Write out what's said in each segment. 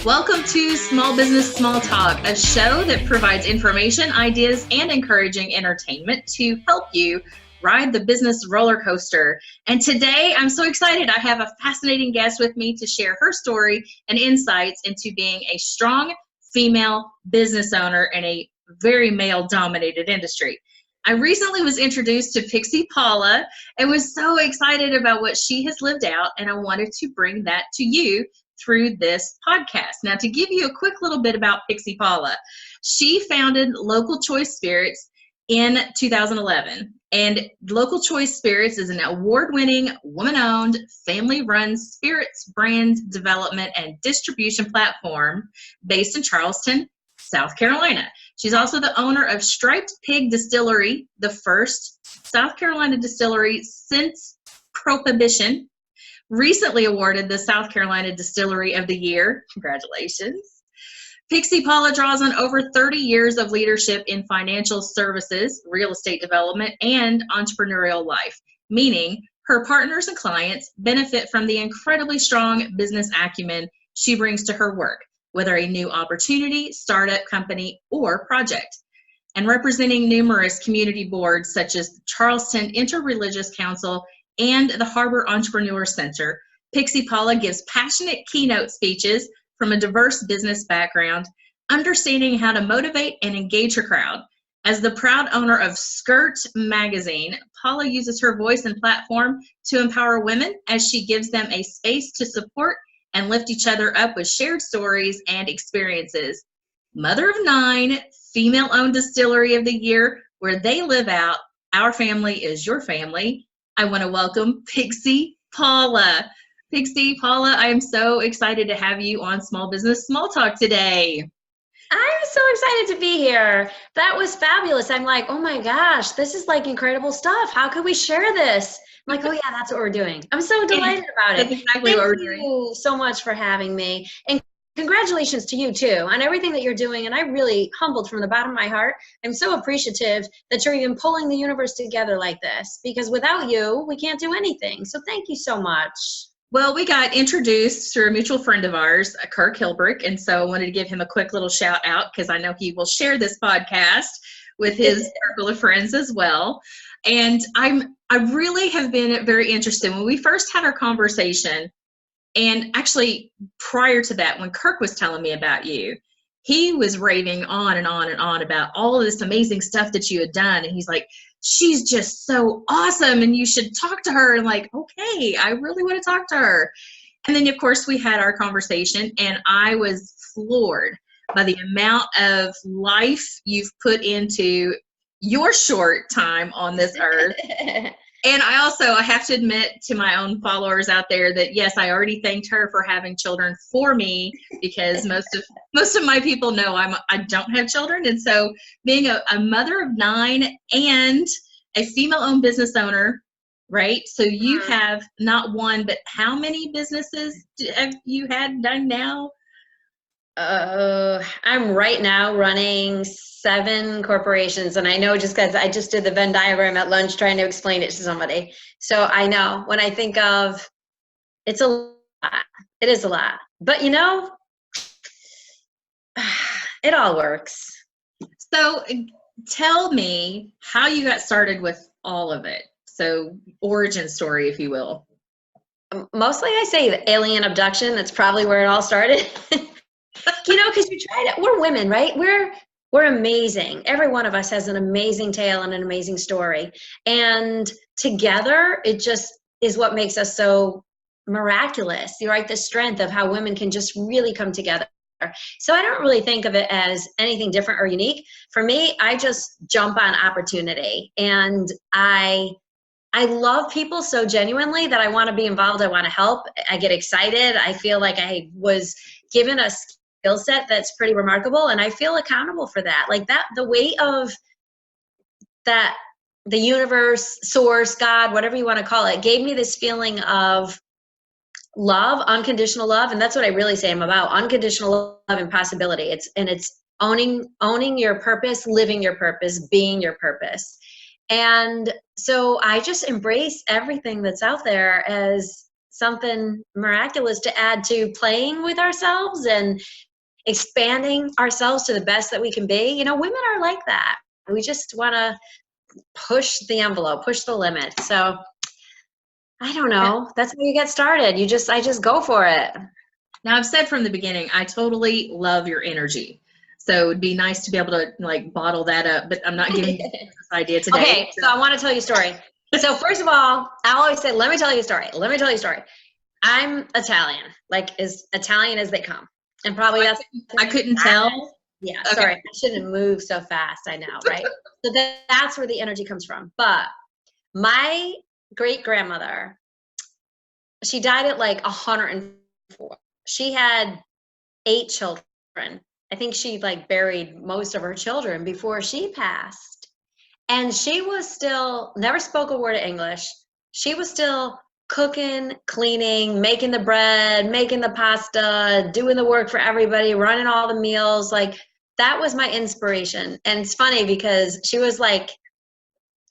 Welcome to Small Business Small Talk, a show that provides information, ideas, and encouraging entertainment to help you ride the business roller coaster. And today, I'm so excited. I have a fascinating guest with me to share her story and insights into being a strong female business owner in a very male-dominated industry. I recently was introduced to Pixie Paula and was so excited about what she has lived out, and I wanted to bring that to you through this podcast. Now, to give you a quick little bit about Pixie Paula, she founded Local Choice Spirits in 2011. And Local Choice Spirits is an award-winning, woman-owned, family-run spirits brand development and distribution platform based in Charleston, South Carolina. She's also the owner of Striped Pig Distillery, the first South Carolina distillery since Prohibition. Recently awarded the South Carolina Distillery of the Year. Congratulations. Pixie Paula draws on over 30 years of leadership in financial services, real estate development, and entrepreneurial life, meaning her partners and clients benefit from the incredibly strong business acumen she brings to her work, whether a new opportunity, startup company, or project. And representing numerous community boards such as Charleston Interreligious Council and the Harbor Entrepreneur Center, Pixie Paula gives passionate keynote speeches from a diverse business background, understanding how to motivate and engage her crowd. As the proud owner of Skirt magazine, Paula uses her voice and platform to empower women as she gives them a space to support and lift each other up with shared stories and experiences. Mother of 9, female-owned distillery of the year, where they live out, our family is your family. I want to welcome Pixie Paula. Pixie Paula, I am so excited to have you on Small Business Small Talk today. I'm so excited to be here. That was fabulous. I'm like, oh my gosh, this is like incredible stuff. How could we share this? I'm like, oh yeah, that's what we're doing. I'm so delighted about it. That's exactly what we're doing. Thank you so much for having me. And congratulations to you too on everything that you're doing. And I'm really humbled from the bottom of my heart. I'm so appreciative that you're even pulling the universe together like this, because without you, we can't do anything. So thank you so much. Well, we got introduced through a mutual friend of ours, Kirk Hilbrick, and so I wanted to give him a quick little shout out because I know he will share this podcast with his circle of friends as well. And I really have been very interested when we first had our conversation. And actually, prior to that, when Kirk was telling me about you, he was raving on and on and on about all of this amazing stuff that you had done. And he's like, she's just so awesome, and you should talk to her. And like, okay, I really want to talk to her. And then, of course, we had our conversation, and I was floored by the amount of life you've put into your short time on this earth. And I have to admit to my own followers out there that, yes, I already thanked her for having children for me, because most of my people know I don't have children. And so being a mother of 9 and a female-owned business owner, right? So you have not one, but how many businesses have you had done now? I'm right now running 7 corporations, and I know just because I just did the Venn diagram at lunch trying to explain it to somebody. So I know when I think of it's a lot. It is a lot, but you know, it all works. So tell me how you got started with all of it. So origin story, if you will. Mostly I say the alien abduction. That's probably where it all started. You know, because we tried it. We're women, right? We're amazing. Every one of us has an amazing tale and an amazing story. And together, it just is what makes us so miraculous. You're right, the strength of how women can just really come together. So I don't really think of it as anything different or unique. For me, I just jump on opportunity. And I love people so genuinely that I want to be involved. I want to help. I get excited. I feel like I was given a skill set that's pretty remarkable, and I feel accountable for that. Like that, the weight of that, the universe, source, God, whatever you want to call it, gave me this feeling of love, unconditional love. And that's what I really say I'm about, unconditional love and possibility. It's owning your purpose, living your purpose, being your purpose. And so I just embrace everything that's out there as something miraculous to add to playing with ourselves and expanding ourselves to the best that we can be. You know, women are like that. We just want to push the envelope, push the limit. So I don't know. That's how you get started. I just go for it. Now, I've said from the beginning, I totally love your energy. So it'd be nice to be able to like bottle that up, but I'm not giving you this idea today. Okay, so I want to tell you a story. So first of all, I always say, let me tell you a story. Let me tell you a story. I'm Italian, like as Italian as they come. And probably that's I couldn't tell. Yeah, Okay. sorry. I shouldn't move so fast. I know, right? So that's where the energy comes from. But my great grandmother, she died at like 104. She had 8 children. I think she like buried most of her children before she passed. And she was still never spoke a word of English. She was still cooking, cleaning, making the bread, making the pasta, doing the work for everybody, running all the meals. Like that was my inspiration. And it's funny because she was like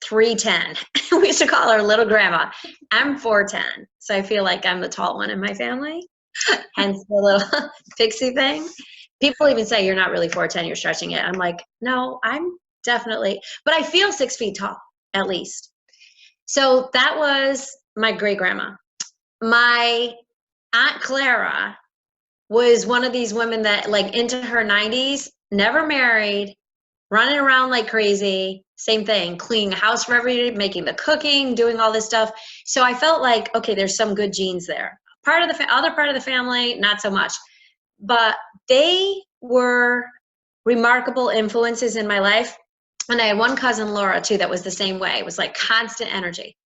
3'10". We used to call her little grandma. I'm 4'10". So I feel like I'm the tall one in my family. Hence the little pixie thing. People even say you're not really 4'10", you're stretching it. I'm like, no, I'm definitely, but I feel 6 feet tall, at least. So that was my great grandma. My Aunt Clara was one of these women that like into her 90s, never married, running around like crazy, same thing, cleaning the house for everybody, making the cooking, doing all this stuff. So I felt like, okay, there's some good genes there. Part of the other part of the family, not so much. But they were remarkable influences in my life. And I had one cousin, Laura, too, that was the same way. It was like constant energy.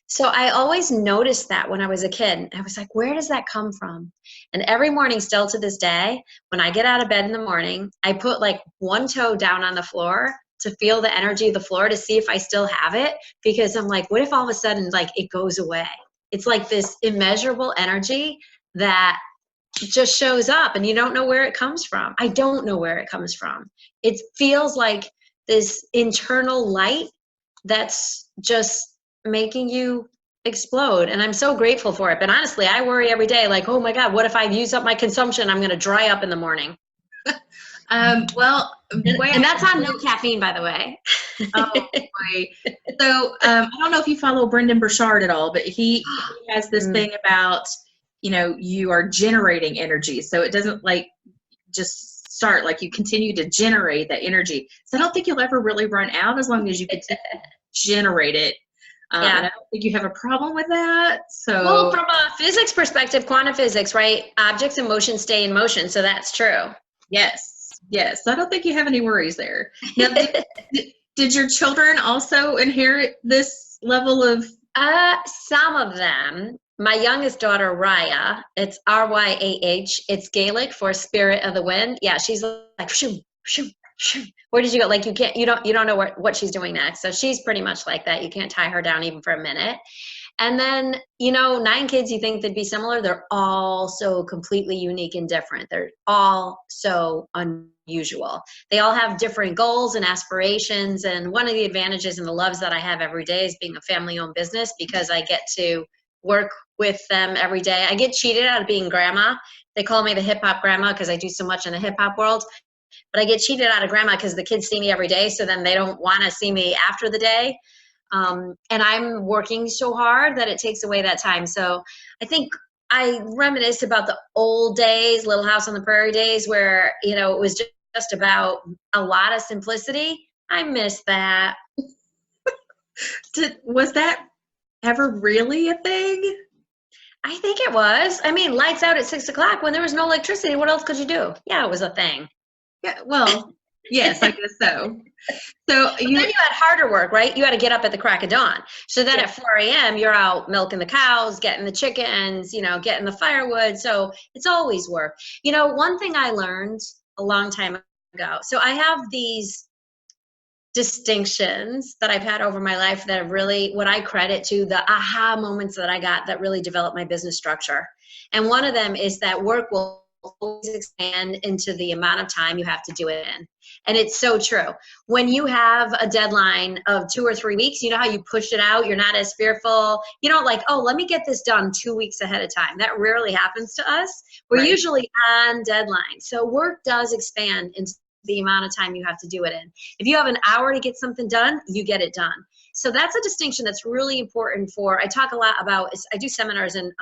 So I always noticed that when I was a kid. I was like, where does that come from? And every morning, still to this day, when I get out of bed in the morning, I put like one toe down on the floor to feel the energy of the floor to see if I still have it. Because I'm like, what if all of a sudden, like, it goes away? It's like this immeasurable energy that just shows up and you don't know where it comes from. I don't know where it comes from. It feels like this internal light that's just making you explode. And I'm so grateful for it. But honestly, I worry every day, like, oh my God, what if I use up my consumption? I'm going to dry up in the morning. Well, and that's on no caffeine, by the way. Oh boy. So I don't know if you follow Brendan Burchard at all, but he has this thing about, you know, you are generating energy. So it doesn't like just start, like you continue to generate that energy. So I don't think you'll ever really run out as long as you continue to generate it. And I don't think you have a problem with that. So, well, from a physics perspective, quantum physics, right? Objects in motion stay in motion. So that's true. Yes. Yes. So I don't think you have any worries there. Now, did your children also inherit this level of? Some of them. My youngest daughter, Raya, it's R-Y-A-H. It's Gaelic for spirit of the wind. Yeah, she's like, shoo, shoo, shoo. Where did you go? Like you don't know what she's doing next. So she's pretty much like that. You can't tie her down even for a minute. And then, 9 kids, you think they'd be similar. They're all so completely unique and different. They're all so unusual. They all have different goals and aspirations. And one of the advantages and the loves that I have every day is being a family-owned business because I get to work with them every day. I get cheated out of being grandma. They call me the hip-hop grandma because I do so much in the hip-hop world. But I get cheated out of grandma because the kids see me every day, so then they don't want to see me after the day. And I'm working so hard that it takes away that time. So I think I reminisce about the old days, Little House on the Prairie days, where, it was just about a lot of simplicity. I miss that. Was that ever really a thing? I think it was. I mean, lights out at 6 o'clock when there was no electricity. What else could you do? Yeah, it was a thing. Yeah, well, yes, I guess so. So then you had harder work, right? You had to get up at the crack of dawn. So then at 4 a.m., you're out milking the cows, getting the chickens, getting the firewood. So it's always work. One thing I learned a long time ago. So I have these distinctions that I've had over my life that have really, what I credit to the aha moments that I got that really developed my business structure. And one of them is that work will always expand into the amount of time you have to do it in. And it's so true. When you have a deadline of 2 or 3 weeks, you know how you push it out, you're not as fearful. You don't like, oh, let me get this done 2 weeks ahead of time. That rarely happens to us. We're Right. usually on deadline. So work does expand into the amount of time you have to do it in. If you have an hour to get something done, you get it done. So that's a distinction that's really important for, I talk a lot about, I do seminars and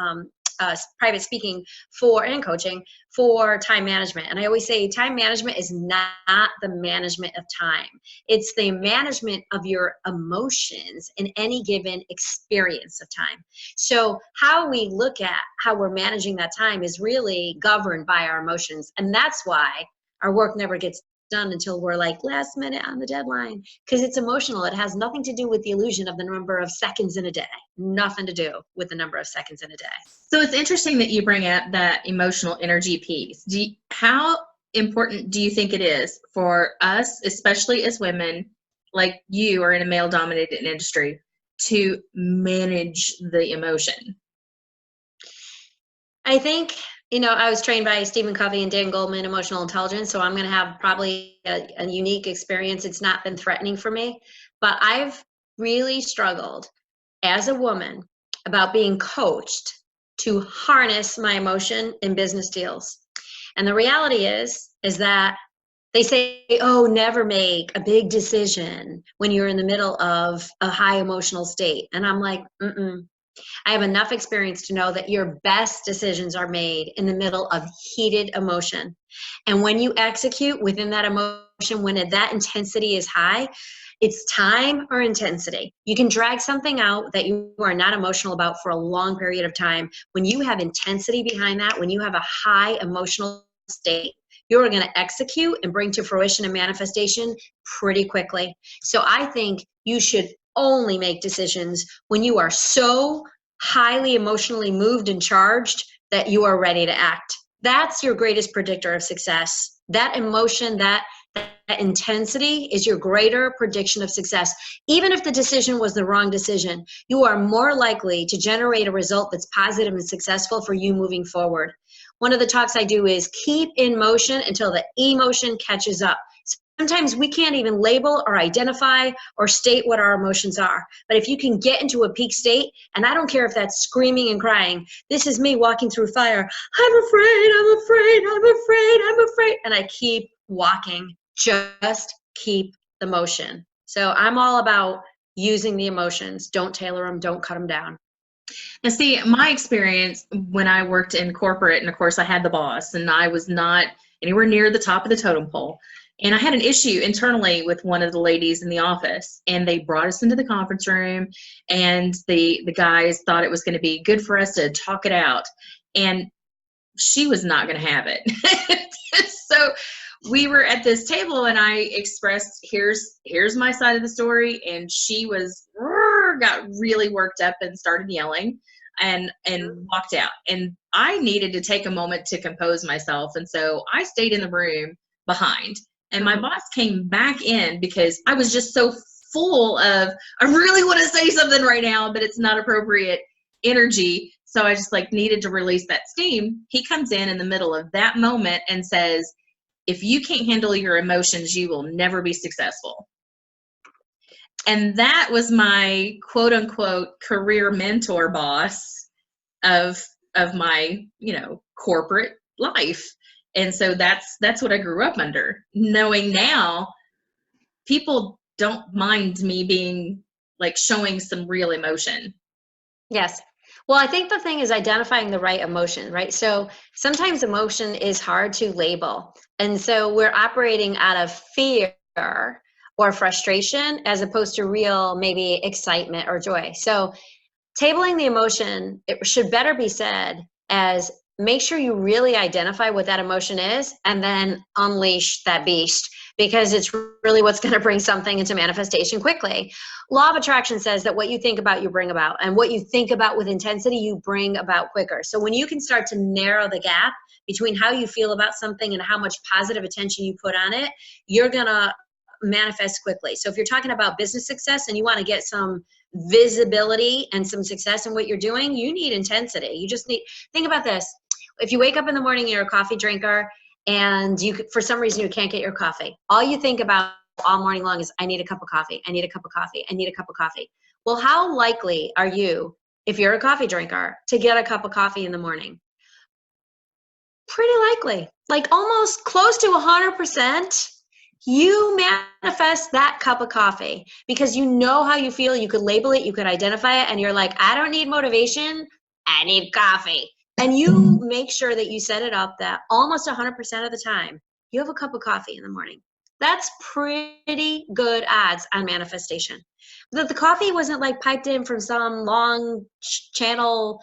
private speaking and coaching for time management. And I always say time management is not the management of time. It's the management of your emotions in any given experience of time. So how we look at how we're managing that time is really governed by our emotions. And that's why our work never gets done until we're like last minute on the deadline, because it's emotional. It has nothing to do with the illusion of the number of seconds in a day. Nothing to do with the number of seconds in a day. So it's interesting that you bring up that emotional energy piece. How important do you think it is for us, especially as women, like you are in a male-dominated industry, to manage the emotion? I think, I was trained by Stephen Covey and Dan Goldman, emotional intelligence. So I'm going to have probably a unique experience. It's not been threatening for me, but I've really struggled as a woman about being coached to harness my emotion in business deals. And the reality is that they say, oh, never make a big decision when you're in the middle of a high emotional state. And I'm like, I have enough experience to know that your best decisions are made in the middle of heated emotion. And when you execute within that emotion, when that intensity is high, it's time or intensity. You can drag something out that you are not emotional about for a long period of time. When you have intensity behind that, when you have a high emotional state, you're going to execute and bring to fruition and manifestation pretty quickly. So I think you should only make decisions when you are so highly emotionally moved and charged that you are ready to act. That's your greatest predictor of success. That emotion, that intensity is your greater prediction of success. Even if the decision was the wrong decision, you are more likely to generate a result that's positive and successful for you moving forward. One of the talks I do is keep in motion until the emotion catches up. Sometimes we can't even label or identify or state what our emotions are. But if you can get into a peak state, and I don't care if that's screaming and crying, this is me walking through fire. I'm afraid, I'm afraid, I'm afraid, I'm afraid. And I keep walking. Just keep the motion. So I'm all about using the emotions. Don't tailor them. Don't cut them down. Now, see, my experience when I worked in corporate, and of course I had the boss, and I was not anywhere near the top of the totem pole. And I had an issue internally with one of the ladies in the office, and they brought us into the conference room, and the guys thought it was going to be good for us to talk it out. And she was not going to have it. So we were at this table, and I expressed, here's my side of the story. And she got really worked up and started yelling and walked out. And I needed to take a moment to compose myself. And so I stayed in the room behind. And my boss came back in because I was just so full of, I really want to say something right now, but it's not appropriate energy. So I just needed to release that steam. He comes in the middle of that moment and says, if you can't handle your emotions, you will never be successful. And that was my quote unquote career mentor boss of my, corporate life. And so that's what I grew up under. Knowing now, people don't mind me being showing some real emotion. Yes. Well, I think the thing is identifying the right emotion, right? So sometimes emotion is hard to label. And so we're operating out of fear or frustration as opposed to real, maybe excitement or joy. So tabling the emotion, it should better be said as make sure you really identify what that emotion is and then unleash that beast, because it's really what's going to bring something into manifestation quickly. Law of attraction says that what you think about, you bring about, and what you think about with intensity, you bring about quicker. So when you can start to narrow the gap between how you feel about something and how much positive attention you put on it, you're going to manifest quickly. So if you're talking about business success and you want to get some visibility and some success in what you're doing, you need intensity. You just need, think about this. If you wake up in the morning, you're a coffee drinker, and for some reason you can't get your coffee, all you think about all morning long is, I need a cup of coffee. I need a cup of coffee. I need a cup of coffee. Well, how likely are you, if you're a coffee drinker, to get a cup of coffee in the morning? Pretty likely, like almost close to 100%. You manifest that cup of coffee because you know how you feel. You could label it, you could identify it, and you're like, I don't need motivation, I need coffee. And you make sure that you set it up that almost 100% of the time you have a cup of coffee in the morning. That's pretty good odds on manifestation. That the coffee wasn't like piped in from some long channel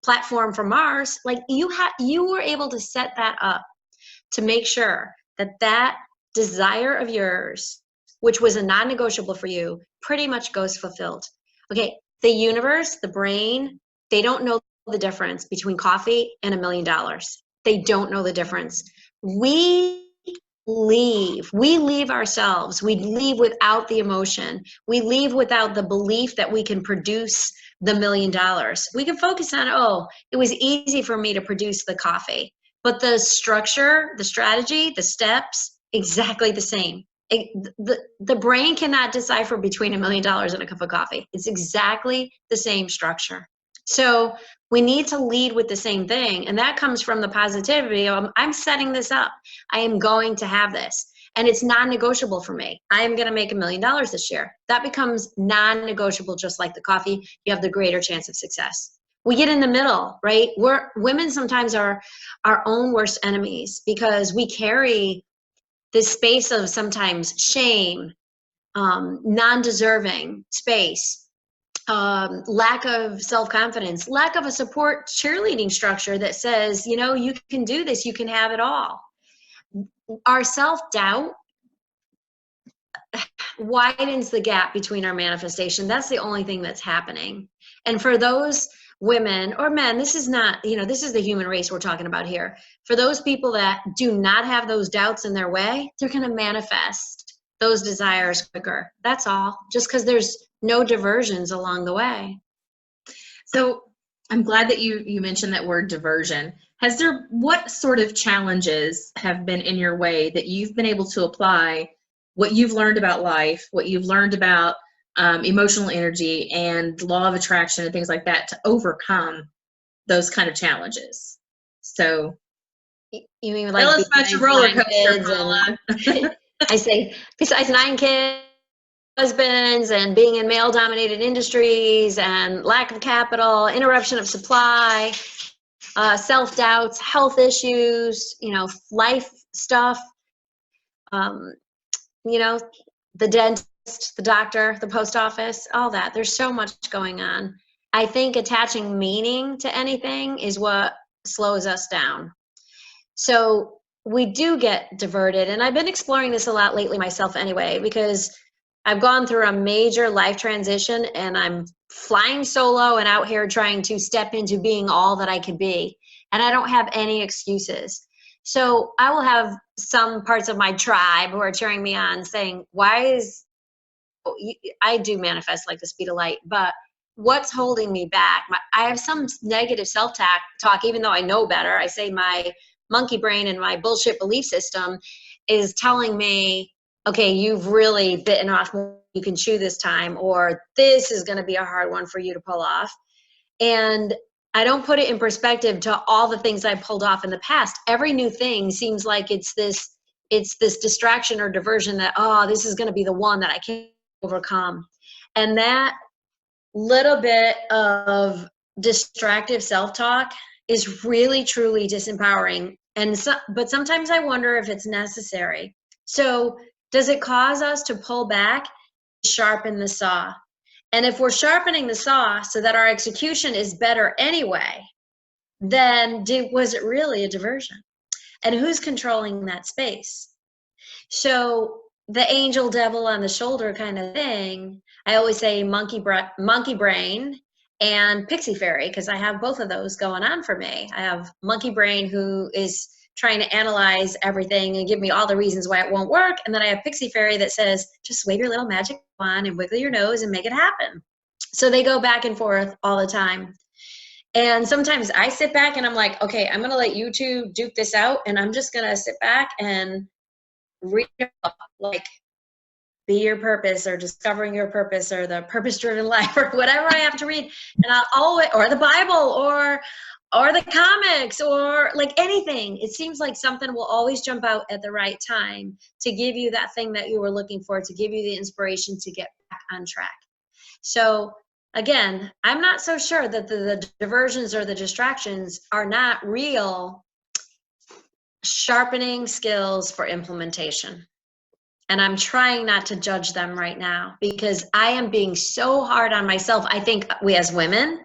platform from Mars. Like you were able to set that up to make sure that desire of yours, which was a non-negotiable for you, pretty much goes fulfilled. Okay, the universe, the brain, they don't know the difference between coffee and $1 million. They don't know the difference. We leave ourselves. We leave without the emotion. We leave without the belief that we can produce the $1 million. We can focus on, oh, it was easy for me to produce the coffee, but the structure, the strategy, the steps, exactly the same. The brain cannot decipher between $1 million and a cup of coffee. It's exactly the same structure. So we need to lead with the same thing. And that comes from the positivity of, I'm setting this up. I am going to have this. And it's non-negotiable for me. I am going to make $1 million this year. That becomes non-negotiable, just like the coffee. You have the greater chance of success. We get in the middle, right? Women sometimes are our own worst enemies because we carry this space of sometimes shame, non-deserving space, lack of self-confidence, lack of a support cheerleading structure that says, you know, you can do this, you can have it all. Our self-doubt widens the gap between our manifestation. That's the only thing that's happening. And for those women or men, this is not, you know, this is the human race we're talking about here. For those people that do not have those doubts in their way, they're going to manifest those desires quicker. That's all. Just because there's no diversions along the way. So I'm glad that you mentioned that word diversion. What sort of challenges have been in your way that you've been able to apply what you've learned about life, what you've learned about emotional energy and law of attraction and things like that to overcome those kind of challenges? So you mean like tell us about your roller coaster, Paula. I say, besides 9 kids, husbands, and being in male-dominated industries, and lack of capital, interruption of supply, self-doubts, health issues, you know, life stuff, you know, the dentist, the doctor, the post office, all that. There's so much going on. I think attaching meaning to anything is what slows us down. So we do get diverted, and I've been exploring this a lot lately myself anyway, because I've gone through a major life transition and I'm flying solo and out here trying to step into being all that I could be. And I don't have any excuses. So I will have some parts of my tribe who are cheering me on saying, I do manifest like the speed of light, but what's holding me back? I have some negative self-talk, even though I know better. I say my monkey brain and my bullshit belief system is telling me, okay, you've really bitten off more you can chew this time, or this is going to be a hard one for you to pull off. And I don't put it in perspective to all the things I've pulled off in the past. Every new thing seems like it's this distraction or diversion that, oh, this is going to be the one that I can't overcome. And that little bit of distractive self-talk is really, truly disempowering. But sometimes I wonder if it's necessary. So does it cause us to pull back, sharpen the saw? And if we're sharpening the saw so that our execution is better anyway, then was it really a diversion? And who's controlling that space? So the angel devil on the shoulder kind of thing, I always say monkey brain and pixie fairy, because I have both of those going on for me. I have monkey brain who is trying to analyze everything and give me all the reasons why it won't work. And then I have pixie fairy that says, just wave your little magic wand and wiggle your nose and make it happen. So they go back and forth all the time. And sometimes I sit back and I'm like, okay, I'm going to let you two duke this out. And I'm just going to sit back and read about, like, Be Your Purpose or Discovering Your Purpose or The Purpose-Driven Life or whatever I have to read. And I'll always, or the Bible or the comics or like anything. It seems like something will always jump out at the right time to give you that thing that you were looking for, to give you the inspiration to get back on track. So again, I'm not so sure that the diversions or the distractions are not real sharpening skills for implementation. And I'm trying not to judge them right now because I am being so hard on myself. I think we as women,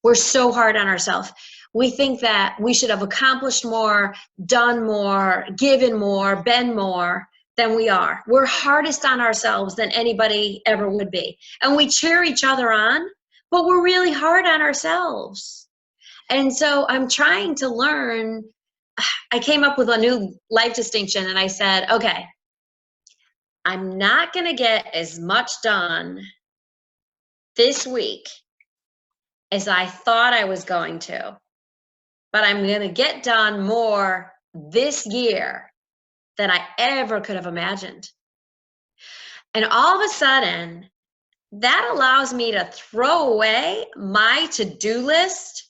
we're so hard on ourselves. We think that we should have accomplished more, done more, given more, been more than we are. We're hardest on ourselves than anybody ever would be. And we cheer each other on, but we're really hard on ourselves. And so I'm trying to learn. I came up with a new life distinction and I said, okay, I'm not going to get as much done this week as I thought I was going to, but I'm going to get done more this year than I ever could have imagined. And all of a sudden, that allows me to throw away my to-do list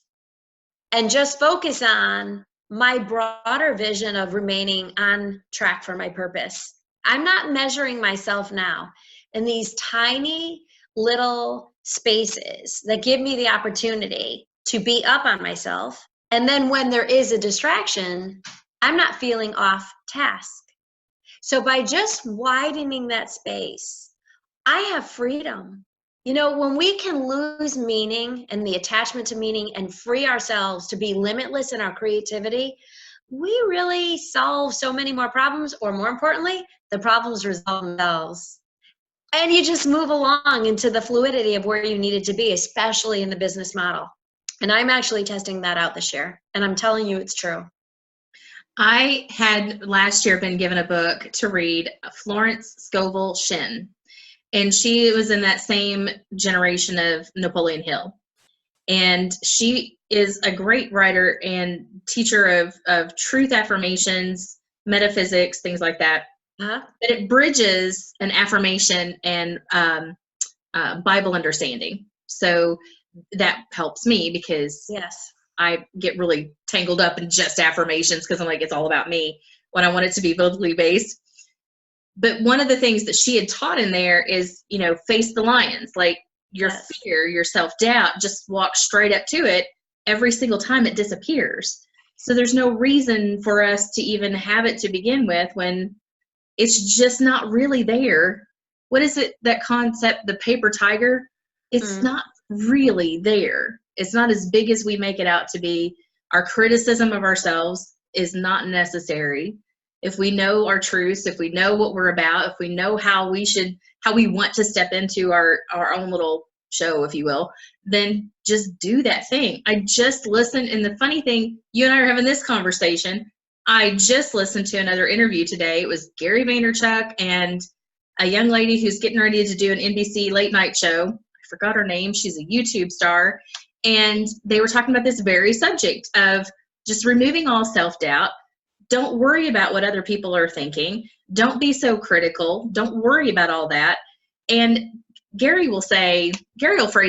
and just focus on my broader vision of remaining on track for my purpose. I'm not measuring myself now in these tiny little spaces that give me the opportunity to be up on myself. And then when there is a distraction, I'm not feeling off task. So by just widening that space, I have freedom. You know, when we can lose meaning and the attachment to meaning and free ourselves to be limitless in our creativity, we really solve so many more problems, or more importantly, the problems resolve themselves. And you just move along into the fluidity of where you needed to be, especially in the business model. And I'm actually testing that out this year. And I'm telling you, it's true. I had last year been given a book to read, Florence Scovel Shinn. And she was in that same generation of Napoleon Hill. And she is a great writer and teacher of truth affirmations, metaphysics, things like that. Uh-huh. But it bridges an affirmation and Bible understanding. So that helps me because Yes, I get really tangled up in just affirmations because I'm like, it's all about me when I want it to be biblically based. But one of the things that she had taught in there is, you know, face the lions, like your yes. fear, your self-doubt, just walk straight up to it. Every single time it disappears. So there's no reason for us to even have it to begin with when it's just not really there. What is it, that concept, the paper tiger? It's not really there. It's not as big as we make it out to be. Our criticism of ourselves is not necessary. If we know our truths, if we know what we're about, if we know how we want to step into our own little show, if you will, then just do that thing. I just listened, and the funny thing, you and I are having this conversation. I just listened to another interview today. It was Gary Vaynerchuk and a young lady who's getting ready to do an NBC late night show. I forgot her name. She's a YouTube star. And they were talking about this very subject of just removing all self-doubt. Don't worry about what other people are thinking. Don't be so critical. Don't worry about all that. And Gary will phrase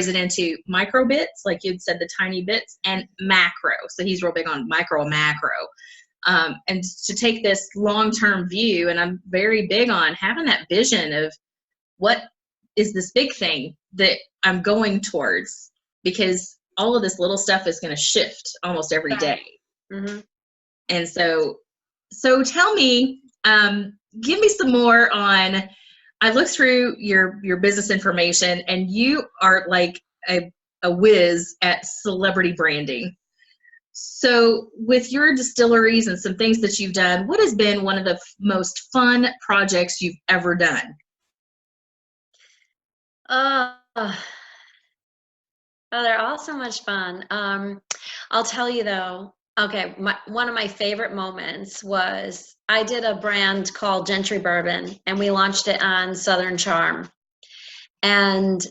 it into micro bits, like you'd said, the tiny bits, and macro. So he's real big on micro and macro. And to take this long-term view, and I'm very big on having that vision of what is this big thing that I'm going towards, because all of this little stuff is going to shift almost every day. Mm-hmm. And so tell me, give me some more on, I looked through your business information, and you are like a whiz at celebrity branding. So with your distilleries and some things that you've done, what has been one of the most fun projects you've ever done? They're all so much fun. I'll tell you though, okay, one of my favorite moments was I did a brand called Gentry Bourbon, and we launched it on Southern Charm. And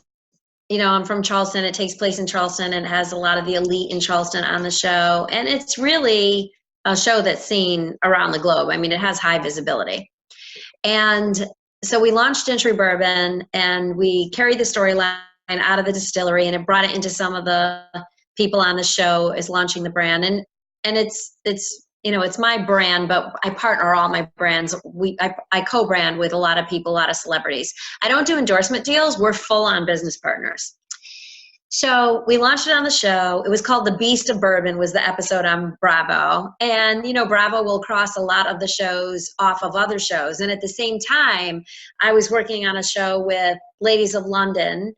I'm from Charleston. It takes place in Charleston and has a lot of the elite in Charleston on the show. And it's really a show that's seen around the globe. I mean, it has high visibility. And so we launched Gentry Bourbon, and we carried the storyline out of the distillery, and it brought it into some of the people on the show as launching the brand. And it's my brand, but I partner all my brands. I co-brand with a lot of people, a lot of celebrities. I don't do endorsement deals. We're full-on business partners. So we launched it on the show. It was called The Beast of Bourbon, was the episode on Bravo. And, Bravo will cross a lot of the shows off of other shows. And at the same time, I was working on a show with Ladies of London,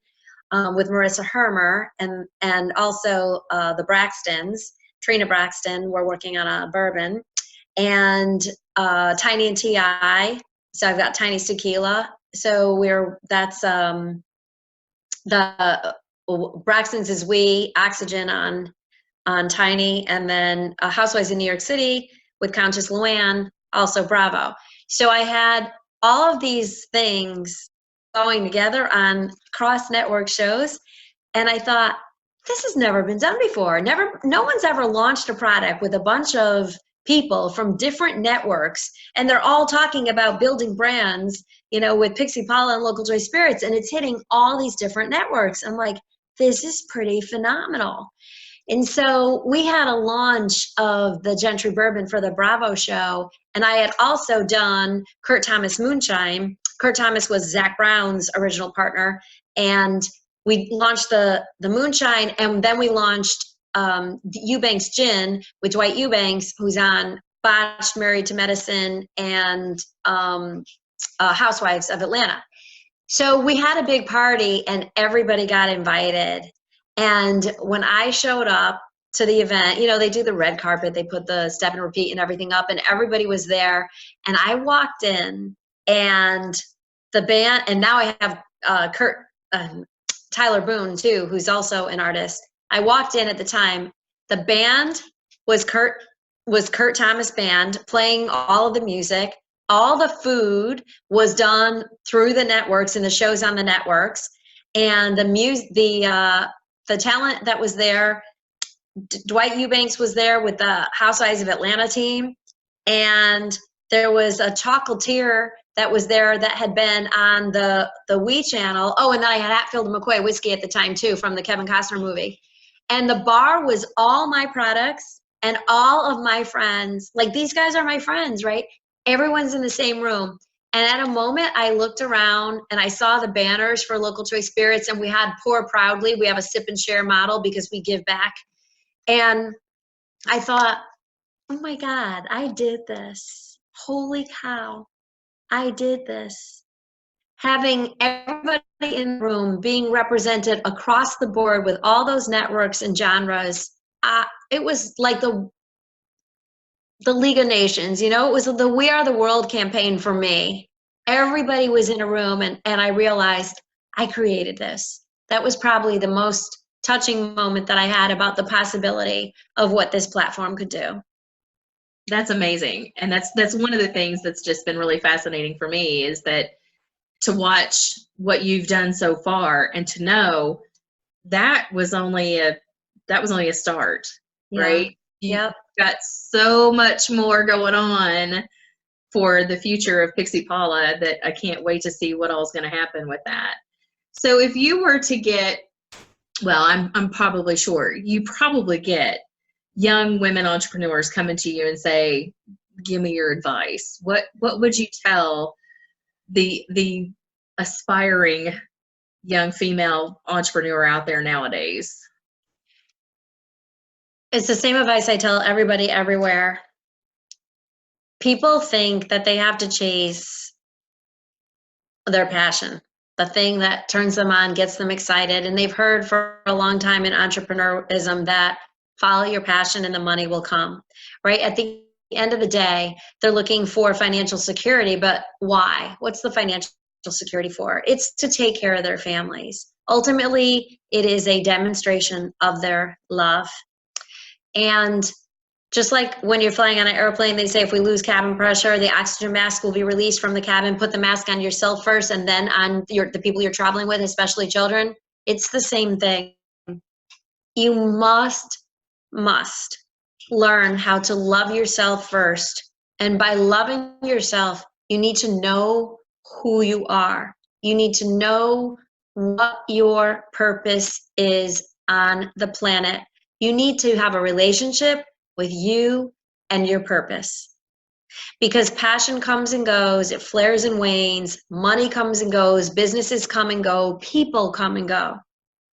with Marissa Hermer, and also the Braxtons. Trina Braxton, we're working on a bourbon, and Tiny and T.I. So I've got Tiny's Tequila. So that's the Braxton's is We, Oxygen on Tiny, and then Housewives in New York City with Countess Luann, also Bravo. So I had all of these things going together on cross-network shows, and I thought, this has never been done before. No one's ever launched a product with a bunch of people from different networks, and they're all talking about building brands, with Pixie Paula and Local Joy Spirits, and it's hitting all these different networks. I'm like, this is pretty phenomenal. And so we had a launch of the Gentry Bourbon for the Bravo show, and I had also done Kurt Thomas Moonshine. Kurt Thomas was Zach Brown's original partner, and we launched the Moonshine, and then we launched Eubanks Gin with Dwight Eubanks, who's on Botched, Married to Medicine, and Housewives of Atlanta. So we had a big party, and everybody got invited. And when I showed up to the event, they do the red carpet, they put the step and repeat and everything up, and everybody was there. And I walked in, and the band, and now I have Tyler Boone too, who's also an artist. I walked in at the time. The band was Kurt Thomas Band playing all of the music. All the food was done through the networks and the shows on the networks. And the talent that was there, Dwight Eubanks was there with the Housewives of Atlanta team. And there was a chocolatier that was there that had been on the We channel. Oh, and then I had Hatfield and McCoy whiskey at the time too, from the Kevin Costner movie. And the bar was all my products and all of my friends. Like, these guys are my friends, right? Everyone's in the same room. And at a moment, I looked around and I saw the banners for Local Choice Spirits, and we had Pour Proudly. We have a sip and share model because we give back. And I thought, oh my God, I did this. Holy cow, I did this. Having everybody in the room being represented across the board with all those networks and genres, it was like the League of Nations, it was the We Are the World campaign for me. Everybody was in a room, and I realized I created this. That was probably the most touching moment that I had about the possibility of what this platform could do. That's amazing. And that's one of the things that's just been really fascinating for me, is that to watch what you've done so far and to know that was only a start, right? Yep. Got so much more going on for the future of Pixie Paula that I can't wait to see what all's going to happen with that. So if you were to get, well, I'm probably sure you probably get young women entrepreneurs coming to you and say, give me your advice. What would you tell the aspiring young female entrepreneur out there nowadays? It's the same advice I tell everybody everywhere. People think that they have to chase their passion, the thing that turns them on, gets them excited. And they've heard for a long time in entrepreneurism that follow your passion and the money will come, right? At the end of the day, they're looking for financial security, but why? What's the financial security for? It's to take care of their families. Ultimately, it is a demonstration of their love. And just like when you're flying on an airplane, they say if we lose cabin pressure, the oxygen mask will be released from the cabin. Put the mask on yourself first and then on the people you're traveling with, especially children. It's the same thing. You must learn how to love yourself first. And by loving yourself, you need to know who you are. You need to know what your purpose is on the planet. You need to have a relationship with you and your purpose. Because passion comes and goes, it flares and wanes, money comes and goes, businesses come and go, people come and go.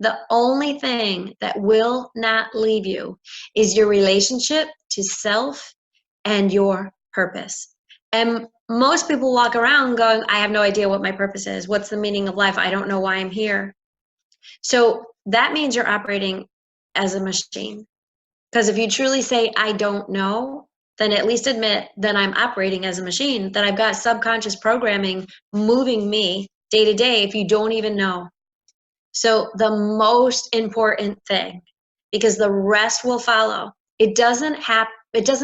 The only thing that will not leave you is your relationship to self and your purpose. And most people walk around going, I have no idea what my purpose is. What's the meaning of life? I don't know why I'm here. So that means you're operating as a machine. Because if you truly say, I don't know, then at least admit that I'm operating as a machine, that I've got subconscious programming moving me day to day if you don't even know. So the most important thing, because the rest will follow. It doesn't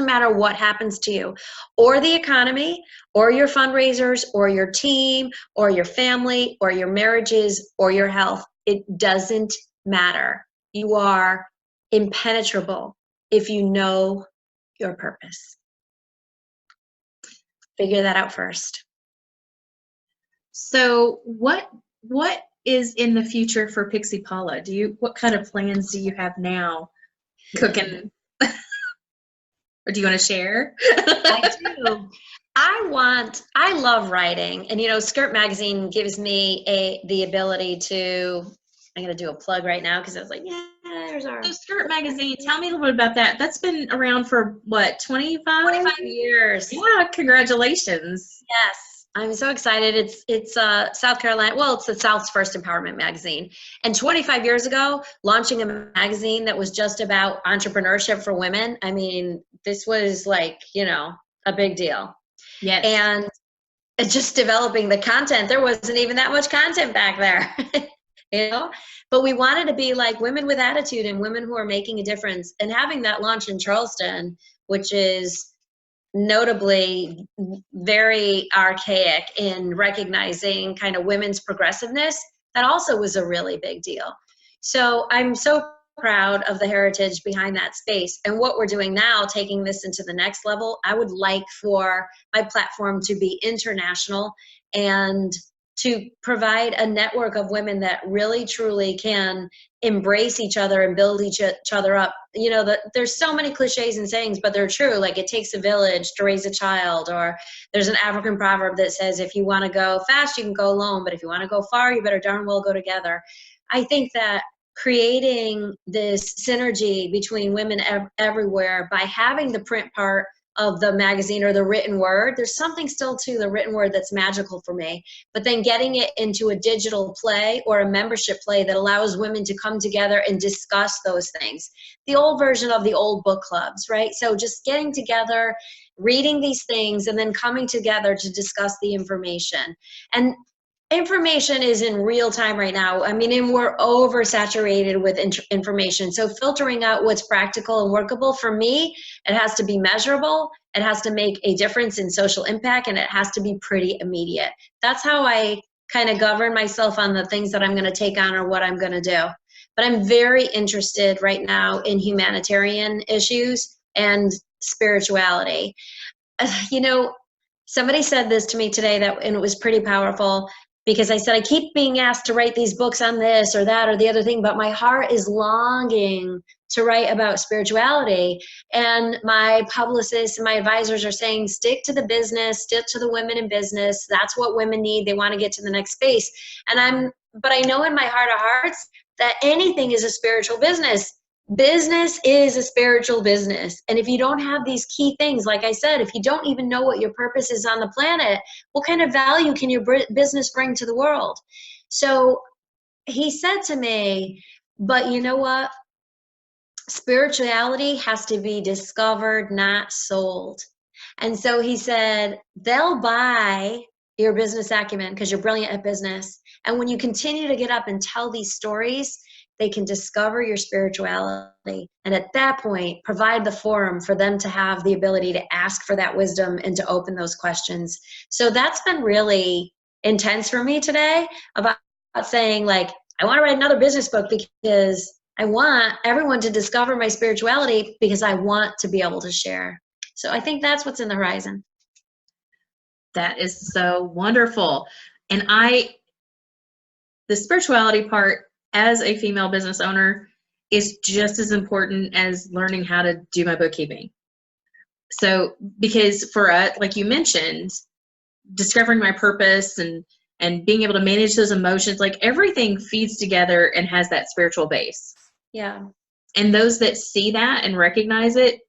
matter what happens to you or the economy or your fundraisers or your team or your family or your marriages or your health. It doesn't matter. You are impenetrable if you know your purpose. Figure that out first. So what is in the future for Pixie Paula? What kind of plans do you have now? Cooking? Or do you want to share? I do. I love writing, and Skirt Magazine gives me the ability to. I'm going to do a plug right now because I was like, yeah, there's our. So Skirt Magazine, tell me a little bit about that. That's been around for what, 25 years? Yeah, congratulations. Yes, I'm so excited. It's South Carolina. Well, it's the South's first empowerment magazine. And 25 years ago, launching a magazine that was just about entrepreneurship for women. I mean, this was like, a big deal. Yes. And just developing the content. There wasn't even that much content back there. But we wanted to be like women with attitude and women who are making a difference. And having that launch in Charleston, which is notably very archaic in recognizing kind of women's progressiveness, that also was a really big deal. So I'm so proud of the heritage behind that space. And what we're doing now, taking this into the next level, I would like for my platform to be international and to provide a network of women that really truly can embrace each other and build each other up. There's so many cliches and sayings, but they're true. Like, it takes a village to raise a child, or there's an African proverb that says, if you want to go fast, you can go alone, but if you want to go far, you better darn well go together. I think that creating this synergy between women everywhere by having the print part of the magazine or the written word, there's something still to the written word that's magical for me, but then getting it into a digital play or a membership play that allows women to come together and discuss those things. The old version of the old book clubs, right? So just getting together, reading these things, and then coming together to discuss the information. And information is in real time right now. I mean, and we're oversaturated with information. So filtering out what's practical and workable, for me, it has to be measurable, it has to make a difference in social impact, and it has to be pretty immediate. That's how I kind of govern myself on the things that I'm going to take on or what I'm going to do. But I'm very interested right now in humanitarian issues and spirituality. Somebody said this to me today and it was pretty powerful. Because I said, I keep being asked to write these books on this or that or the other thing, but my heart is longing to write about spirituality. And my publicists and my advisors are saying, stick to the business, stick to the women in business. That's what women need. They want to get to the next space. But I know in my heart of hearts that anything is a spiritual business. Business is a spiritual business. And if you don't have these key things, like I said, if you don't even know what your purpose is on the planet, what kind of value can your business bring to the world? So he said to me, but you know what? Spirituality has to be discovered, not sold. And so he said, they'll buy your business acumen because you're brilliant at business. And when you continue to get up and tell these stories, they can discover your spirituality. And at that point, provide the forum for them to have the ability to ask for that wisdom and to open those questions. So that's been really intense for me today about saying, like, I want to write another business book because I want everyone to discover my spirituality because I want to be able to share. So I think that's what's in the horizon. That is so wonderful. And the spirituality part as a female business owner is just as important as learning how to do my bookkeeping. So, because for us, like you mentioned, discovering my purpose and being able to manage those emotions, like everything feeds together and has that spiritual base. Yeah. And those that see that and recognize it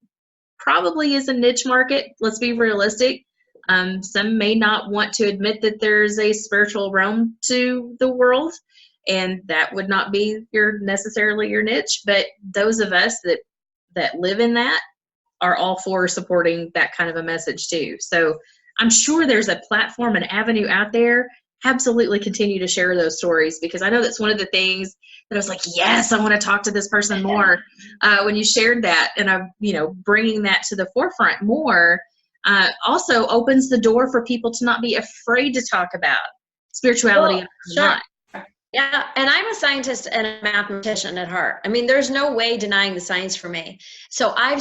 probably is a niche market. Let's be realistic. Some may not want to admit that there's a spiritual realm to the world, and that would not be necessarily your niche. But those of us that live in that are all for supporting that kind of a message too. So I'm sure there's a platform, an avenue out there. Absolutely continue to share those stories, because I know that's one of the things that I was like, yes, I want to talk to this person more. When you shared that, and I'm, bringing that to the forefront more, also opens the door for people to not be afraid to talk about spirituality. Sure. Yeah, and I'm a scientist and a mathematician at heart. I mean, there's no way denying the science for me. So I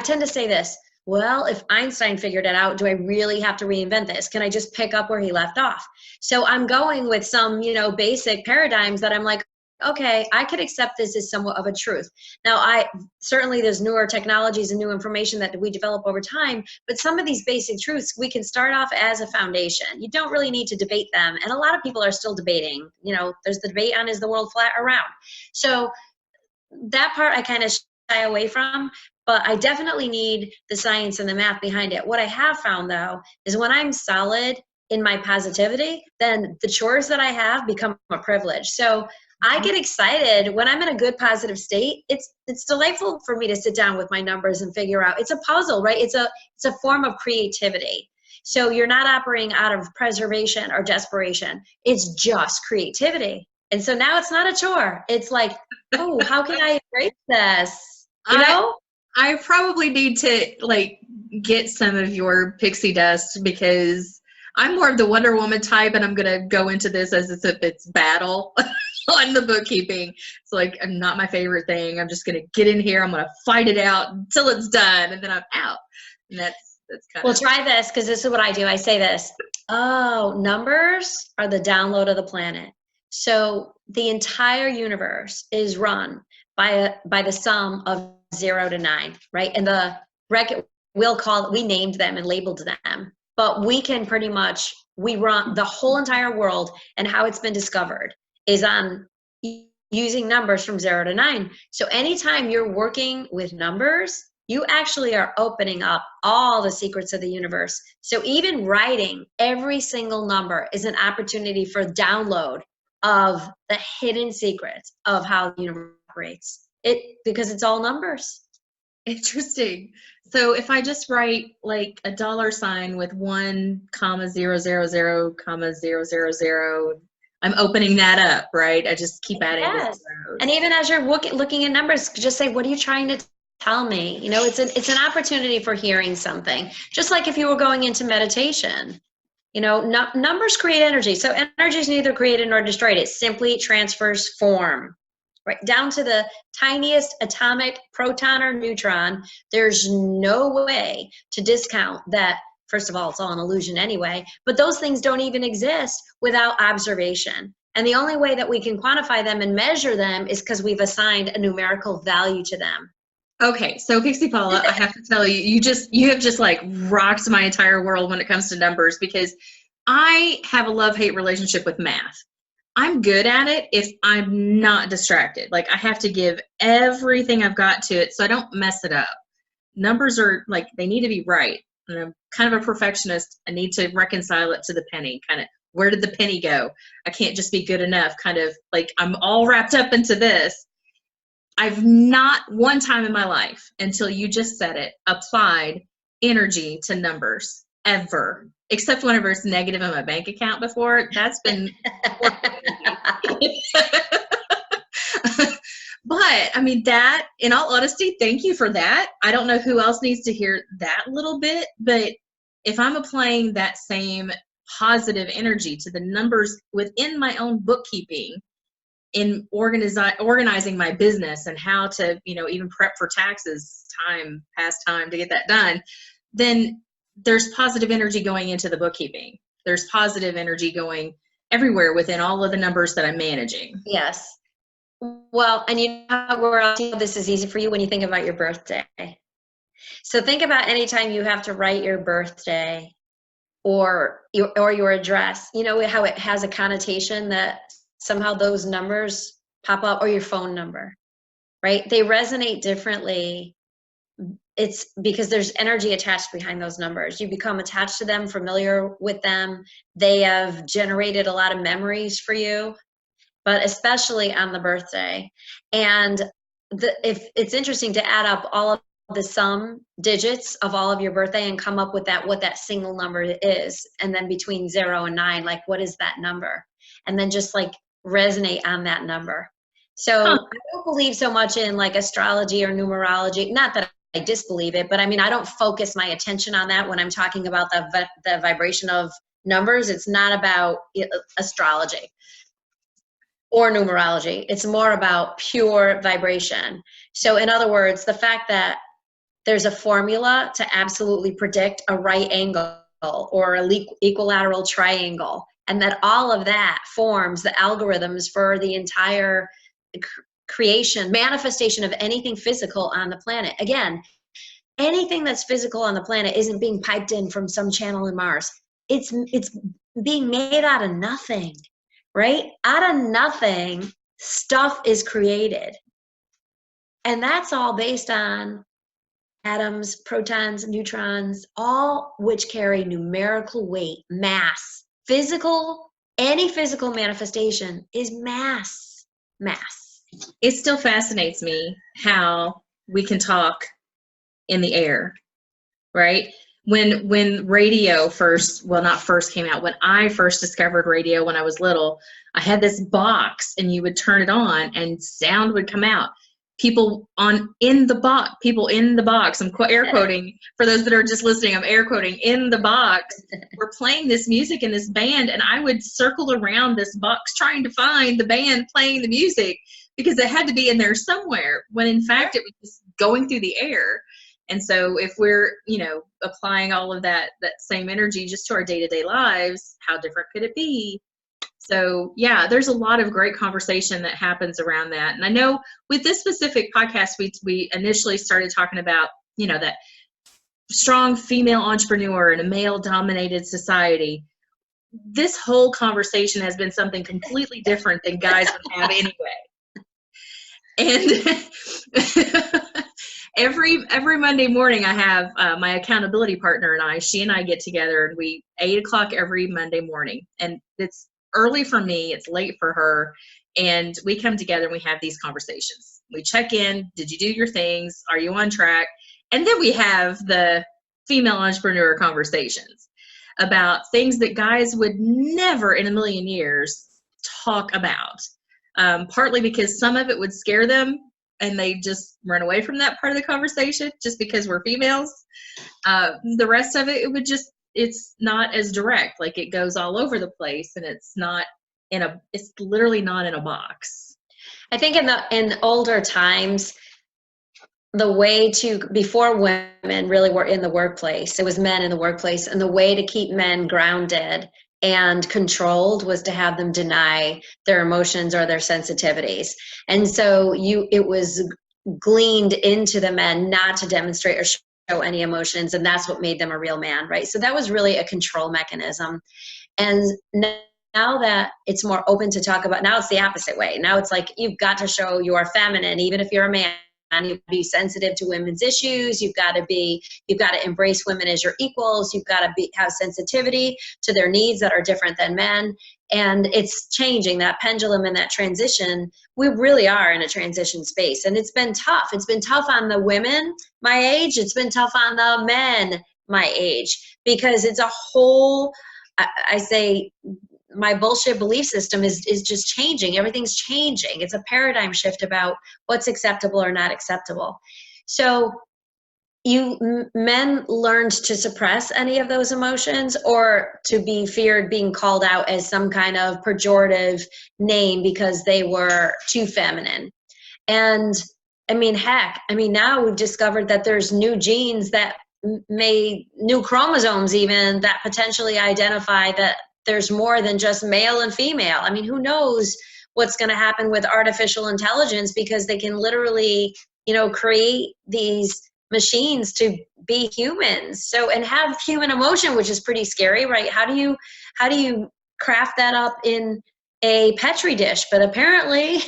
tend to say this, well, if Einstein figured it out, do I really have to reinvent this? Can I just pick up where he left off? So I'm going with some, basic paradigms that I'm like, okay, I could accept this as somewhat of a truth. Now, certainly there's newer technologies and new information that we develop over time, but some of these basic truths, we can start off as a foundation. You don't really need to debate them. And a lot of people are still debating, there's the debate on, is the world flat or round? So that part I kind of shy away from, but I definitely need the science and the math behind it. What I have found, though, is when I'm solid in my positivity, then the chores that I have become a privilege. So I get excited when I'm in a good positive state. It's delightful for me to sit down with my numbers and figure out. It's a puzzle, right? It's a form of creativity. So you're not operating out of preservation or desperation. It's just creativity. And so now it's not a chore. It's like, oh, how can I embrace this? I probably need to get some of your pixie dust, because I'm more of the Wonder Woman type, and I'm going to go into this as if it's battle on the bookkeeping. It's like, not my favorite thing. I'm just going to get in here. I'm going to fight it out until it's done, and then I'm out. And that's kind of. Well, try this, because this is what I do. I say this. Oh, numbers are the download of the planet. So the entire universe is run by the sum of 0 to 9, right? And we named them and labeled them, but we can pretty much, we run the whole entire world, and how it's been discovered is on using numbers from 0 to 9. So anytime you're working with numbers, you actually are opening up all the secrets of the universe. So even writing every single number is an opportunity for download of the hidden secrets of how the universe operates. Because it's all numbers. Interesting. So if I just write like a $sign with 1,000,000,000, I'm opening that up, right? I just keep adding yes. And even as you're looking at numbers, just say, what are you trying to tell me? It's an opportunity for hearing something. Just like if you were going into meditation, numbers create energy. So energy is neither created nor destroyed. It simply transfers form. Right down to the tiniest atomic proton or neutron. There's no way to discount that. First of all, it's all an illusion anyway, but those things don't even exist without observation. And the only way that we can quantify them and measure them is because we've assigned a numerical value to them. Okay, so Pixie Paula, I have to tell you, you have just like rocked my entire world when it comes to numbers, because I have a love-hate relationship with math. I'm good at it if I'm not distracted. Like, I have to give everything I've got to it so I don't mess it up. Numbers are like, they need to be right. And I'm kind of a perfectionist. I need to reconcile it to the penny. Kind of, where did the penny go? I can't just be good enough. Kind of like, I'm all wrapped up into this. I've not one time in my life, until you just said it, applied energy to numbers ever, except whenever it's negative in my bank account before. That's been but I mean, that, in all honesty, thank you for that. I don't know who else needs to hear that little bit, but if I'm applying that same positive energy to the numbers within my own bookkeeping, in organizing my business and how to, even prep for taxes, past time to get that done, then there's positive energy going into the bookkeeping. There's positive energy going everywhere within all of the numbers that I'm managing. Yes. Well, and you know this is easy for you when you think about your birthday. So think about any time you have to write your birthday or your address. You know how it has a connotation that somehow those numbers pop up, or your phone number, right? They resonate differently. It's because there's energy attached behind those numbers. You become attached to them, familiar with them. They have generated a lot of memories for you, but especially on the birthday. And if it's interesting to add up all of the sum digits of all of your birthday and come up with what that single number is, and then between 0 and 9, like what is that number, and then just like resonate on that number. So I don't believe so much in like astrology or numerology, not that I disbelieve it, but I mean, I don't focus my attention on that when I'm talking about the vibration of numbers. It's not about astrology or numerology. It's more about pure vibration. So in other words, the fact that there's a formula to absolutely predict a right angle or an equilateral triangle, and that all of that forms the algorithms for the entire creation, manifestation of anything physical on the planet. Again, anything that's physical on the planet isn't being piped in from some channel in Mars. It's being made out of nothing, right? Out of nothing, stuff is created. And that's all based on atoms, protons, neutrons, all which carry numerical weight, mass. Any physical manifestation is mass. It still fascinates me how we can talk in the air, right? When radio not first came out, when I first discovered radio when I was little, I had this box and you would turn it on and sound would come out. People in the box, I'm air quoting for those that are just listening, I'm air quoting, in the box, were playing this music in this band, and I would circle around this box trying to find the band playing the music because it had to be in there somewhere, when in fact it was just going through the air. And so if we're, applying all of that same energy just to our day-to-day lives, how different could it be? So yeah, there's a lot of great conversation that happens around that. And I know with this specific podcast, we initially started talking about, that strong female entrepreneur in a male-dominated society. This whole conversation has been something completely different than guys would have anyway. And every Monday morning, I have my accountability partner and she and I get together, and we 8:00 every Monday morning, and it's early for me, it's late for her, and we come together and we have these conversations. We check in. Did you do your things? Are you on track? And then we have the female entrepreneur conversations about things that guys would never in a million years talk about, partly because some of it would scare them and they just run away from that part of the conversation just because we're females. The rest of it, it's not as direct. Like, it goes all over the place, and it's literally not in a box. I think in older times, the way before women really were in the workplace, it was men in the workplace, and the way to keep men grounded and controlled was to have them deny their emotions or their sensitivities. And so it was gleaned into the men not to demonstrate or show any emotions, and that's what made them a real man, right? So that was really a control mechanism. And now that it's more open to talk about, now it's the opposite way. Now it's like, you've got to show you're feminine, even if you're a man. You've got to be sensitive to women's issues. You've got to embrace women as your equals. You've got to have sensitivity to their needs that are different than men. And it's changing, that pendulum and that transition. We really are in a transition space, and it's been tough. It's been tough on the women my age. It's been tough on the men my age, because it's a whole, I say, my bullshit belief system is just changing. Everything's changing. It's a paradigm shift about what's acceptable or not acceptable. So men learned to suppress any of those emotions or to be feared being called out as some kind of pejorative name because they were too feminine. And I mean, heck, I mean, now we've discovered that there's new genes that new chromosomes even that potentially identify that there's more than just male and female. I mean, who knows what's going to happen with artificial intelligence, because they can literally, create these machines to be humans. So, and have human emotion, which is pretty scary, right? How do you craft that up in a petri dish? But apparently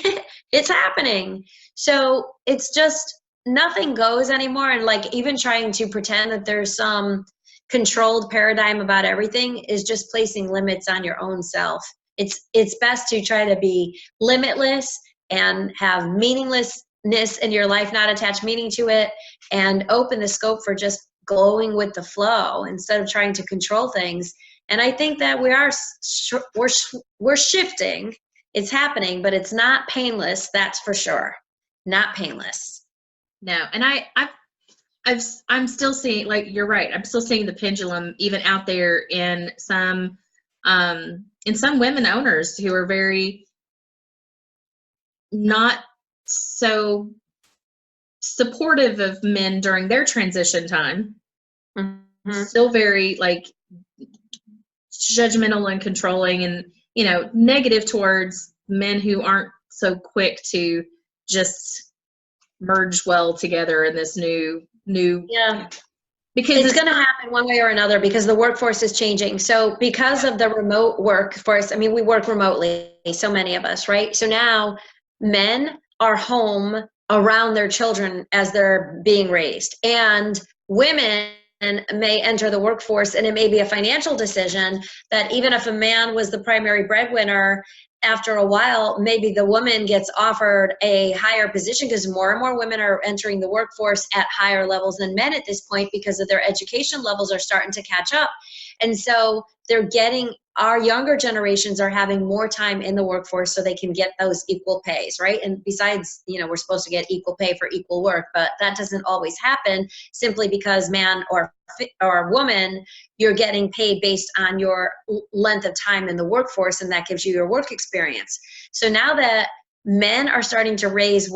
it's happening. So it's just, nothing goes anymore. And like, even trying to pretend that there's some controlled paradigm about everything is just placing limits on your own self. It's best to try to be limitless and have meaninglessness in your life, not attach meaning to it, and open the scope for just going with the flow instead of trying to control things. And I think that we're shifting. It's happening, but it's not painless. That's for sure. Not painless. No, and I'm still seeing, like, you're right. I'm still seeing the pendulum even out there in some women owners who are very not so supportive of men during their transition time. Mm-hmm. Still very like judgmental and controlling and, negative towards men who aren't so quick to just merge well together in this new yeah, because it's going to happen one way or another, because the workforce is changing. So because of the remote workforce, I mean, we work remotely, so many of us, right? So now men are home around their children as they're being raised, and women may enter the workforce, and it may be a financial decision that even if a man was the primary breadwinner, after a while, maybe the woman gets offered a higher position, because more and more women are entering the workforce at higher levels than men at this point, because of their education levels are starting to catch up. And so our younger generations are having more time in the workforce so they can get those equal pays, right? And besides, we're supposed to get equal pay for equal work, but that doesn't always happen simply because man or woman, you're getting paid based on your length of time in the workforce, and that gives you your work experience. So now that men are starting to raise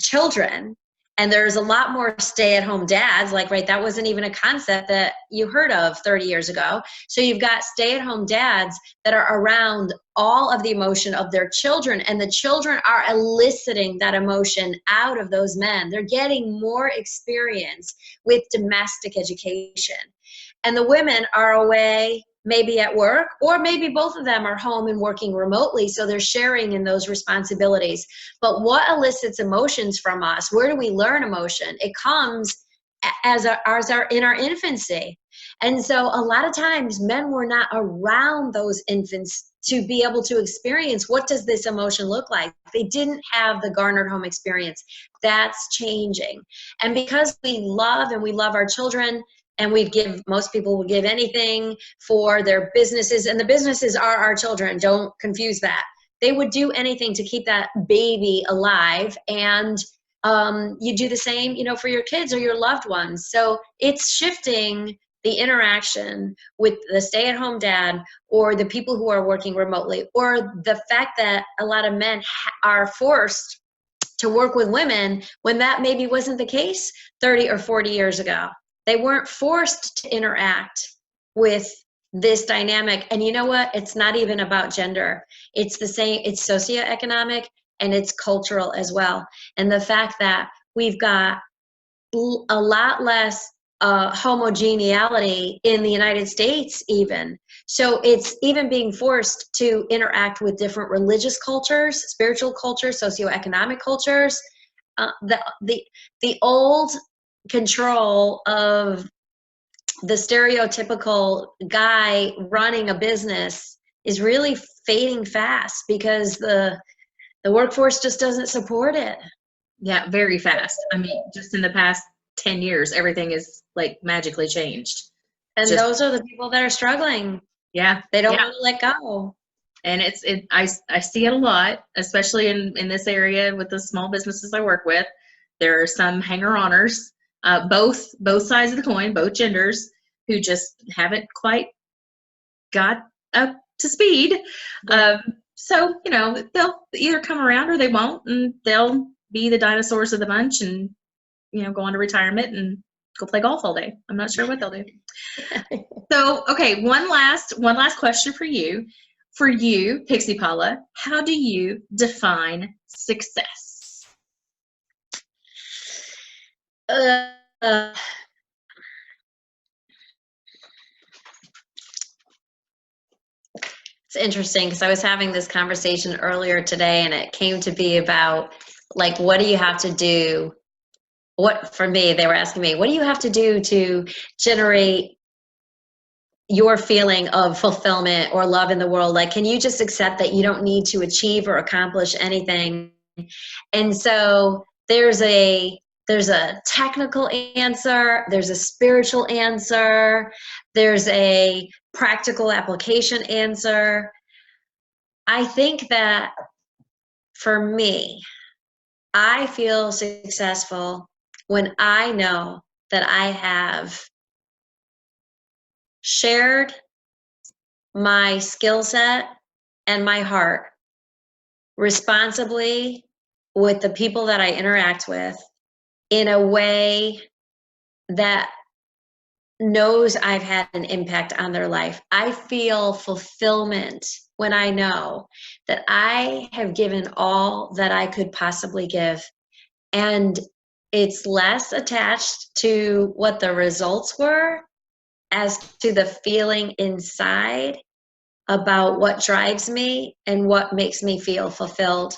children, and there's a lot more stay-at-home dads, like, right, that wasn't even a concept that you heard of 30 years ago. So you've got stay-at-home dads that are around all of the emotion of their children, and the children are eliciting that emotion out of those men. They're getting more experience with domestic education. And the women are away, maybe at work, or maybe both of them are home and working remotely, so they're sharing in those responsibilities. But what elicits emotions from us? Where do we learn emotion? It comes in our infancy. And so a lot of times men were not around those infants to be able to experience, what does this emotion look like? They didn't have the garnered home experience. That's changing. And because we love our children, and most people will give anything for their businesses, and the businesses are our children. Don't confuse that. They would do anything to keep that baby alive, and you do the same, for your kids or your loved ones. So it's shifting the interaction with the stay-at-home dad, or the people who are working remotely, or the fact that a lot of men are forced to work with women when that maybe wasn't the case 30 or 40 years ago. They weren't forced to interact with this dynamic. And you know what? It's not even about gender. It's the same. It's socioeconomic and it's cultural as well. And the fact that we've got a lot less homogeneity in the United States even. So it's even being forced to interact with different religious cultures, spiritual cultures, socioeconomic cultures. The old control of the stereotypical guy running a business is really fading fast, because the workforce just doesn't support it. Yeah, very fast. I mean, just in the past 10 years, everything is like magically changed. And those are the people that are struggling. Yeah. They don't want to let go. And I see it a lot, especially in this area with the small businesses I work with. There are some hanger-oners both sides of the coin, both genders, who just haven't quite got up to speed. So, you know, they'll either come around or they won't, and they'll be the dinosaurs of the bunch and, you know, go on to retirement and go play golf all day. I'm not sure what they'll do. So, okay, one last question for you. For you, Pixie Paula, how do you define success? It's interesting because I was having this conversation earlier today, and it came to be about, like, what do you have to do? What, for me, they were asking me, what do you have to do to generate your feeling of fulfillment or love in the world? Like, can you just accept that you don't need to achieve or accomplish anything? And so there's a technical answer, there's a spiritual answer, there's a practical application answer. I think that for me, I feel successful when I know that I have shared my skill set and my heart responsibly with the people that I interact with in a way that knows I've had an impact on their life. I feel fulfillment when I know that I have given all that I could possibly give. And it's less attached to what the results were as to the feeling inside about what drives me and what makes me feel fulfilled.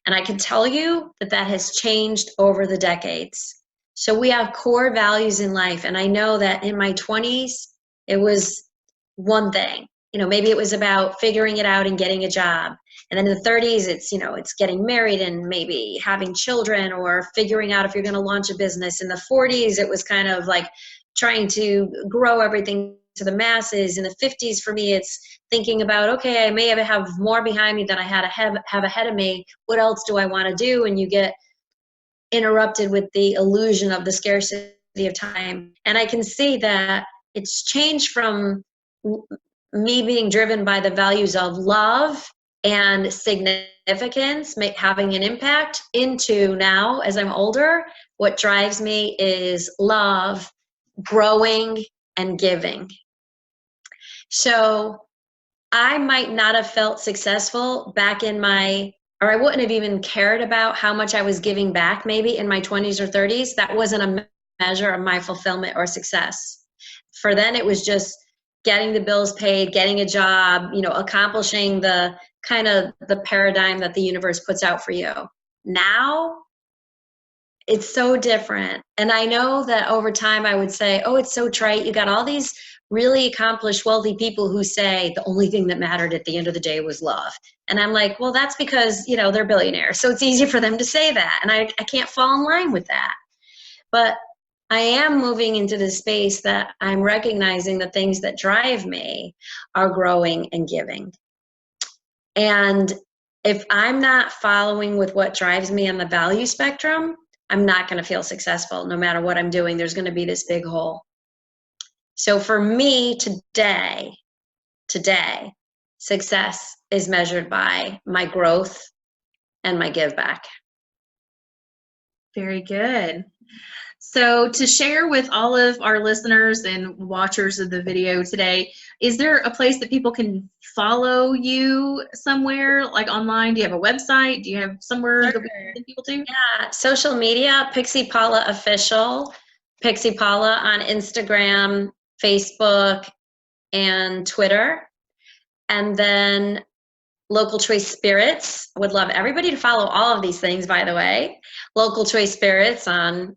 And I can tell you that that has changed over the decades. So we have core values in life. And I know that in my 20s, it was one thing. You know, maybe it was about figuring it out and getting a job. And then in the 30s, it's, you know, it's getting married and maybe having children or figuring out if you're going to launch a business. In the 40s, it was kind of like trying to grow everything to the masses. In the 50s, for me, it's thinking about, okay, I may have more behind me than I had have ahead of me. What else do I want to do? And you get interrupted with the illusion of the scarcity of time. And I can see that it's changed from me being driven by the values of love and significance, having an impact, into now, as I'm older, what drives me is love, growing, and giving. So I might not have felt successful back in or I wouldn't have even cared about how much I was giving back maybe in my 20s or 30s. That wasn't a measure of my fulfillment or success. For then, it was just getting the bills paid, getting a job, you know, accomplishing the kind of the paradigm that the universe puts out for you. Now, it's so different. And I know that over time I would say, oh, it's so trite. You got all these really accomplished, wealthy people who say the only thing that mattered at the end of the day was love. And I'm like, well, that's because, you know, they're billionaires. So it's easy for them to say that. And I can't fall in line with that. But I am moving into the space that I'm recognizing the things that drive me are growing and giving. And if I'm not following with what drives me on the value spectrum, I'm not going to feel successful. No matter what I'm doing, there's going to be this big hole. So for me today, success is measured by my growth and my give back. Very good. So to share with all of our listeners and watchers of the video today, is there a place that people can follow you somewhere, like online? Do you have a website? Do you have somewhere that we can send people to? Yeah, social media, Pixie Paula Official, Pixie Paula on Instagram, Facebook, and Twitter. And then Local Choice Spirits. I would love everybody to follow all of these things, by the way. Local Choice Spirits on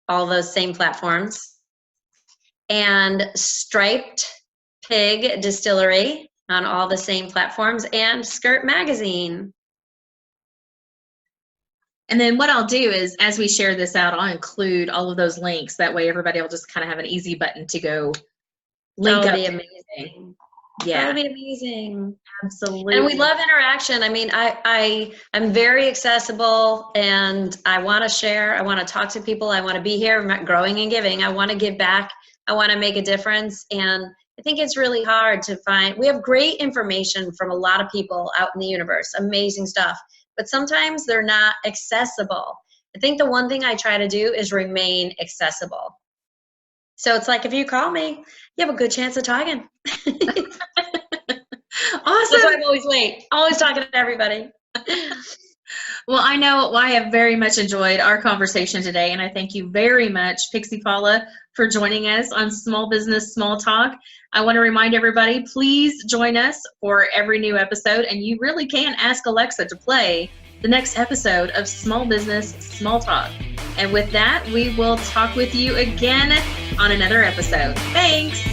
all those same platforms. And Striped Pig Distillery on all the same platforms, and Skirt Magazine. And then what I'll do is, as we share this out, I'll include all of those links. That way everybody will just kind of have an easy button to go link up. That would be amazing. Yeah, That would be amazing. absolutely. And we love interaction. I mean, I'm very accessible, and I want to share. I want to talk to people. I want to be here, growing and giving. I want to give back. I want to make a difference. And I think it's really hard to find. We have great information from a lot of people out in the universe, amazing stuff, but sometimes they're not accessible. I think the one thing I try to do is remain accessible. So it's like, if you call me, you have a good chance of talking. Awesome. That's why I'm always late. Always talking to everybody. Well, I know I have very much enjoyed our conversation today, and I thank you very much, Pixie Paula, for joining us on Small Business Small Talk. I want to remind everybody, please join us for every new episode, and you really can ask Alexa to play the next episode of Small Business Small Talk. And with that, we will talk with you again on another episode. Thanks.